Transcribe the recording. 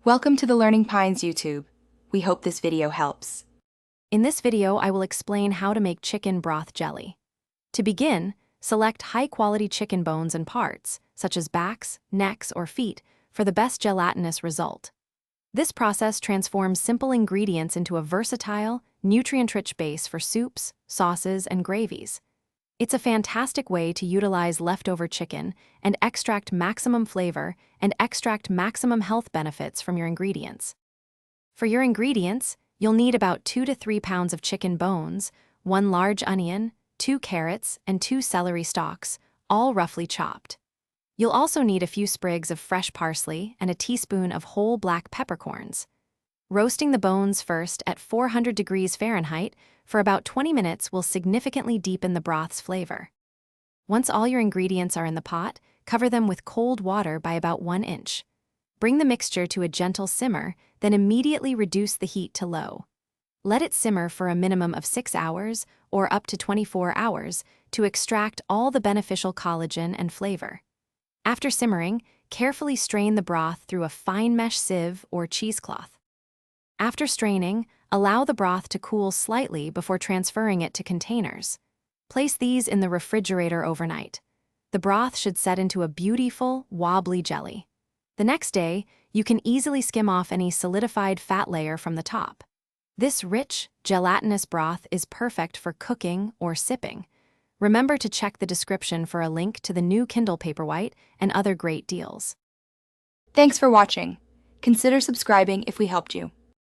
Welcome to the Learning Pines YouTube. We hope this video helps. In this video, I will explain how to make chicken broth jelly. To begin, select high-quality chicken bones and parts, such as backs, necks, or feet, for the best gelatinous result. This process transforms simple ingredients into a versatile, nutrient-rich base for soups, sauces, and gravies. It's a fantastic way to utilize leftover chicken and extract maximum flavor and extract maximum health benefits from your ingredients. For your ingredients, you'll need about 2 to 3 pounds of chicken bones, 1 large onion, 2 carrots, and 2 celery stalks, all roughly chopped. You'll also need a few sprigs of fresh parsley and a teaspoon of whole black peppercorns. Roasting the bones first at 400 degrees Fahrenheit for about 20 minutes will significantly deepen the broth's flavor. Once all your ingredients are in the pot, cover them with cold water by about 1 inch. Bring the mixture to a gentle simmer, then immediately reduce the heat to low. Let it simmer for a minimum of 6 hours or up to 24 hours to extract all the beneficial collagen and flavor. After simmering, carefully strain the broth through a fine mesh sieve or cheesecloth. After straining, allow the broth to cool slightly before transferring it to containers. Place these in the refrigerator overnight. The broth should set into a beautiful, wobbly jelly. The next day, you can easily skim off any solidified fat layer from the top. This rich, gelatinous broth is perfect for cooking or sipping. Remember to check the description for a link to the new Kindle Paperwhite and other great deals. Thanks for watching. Consider subscribing if we helped you.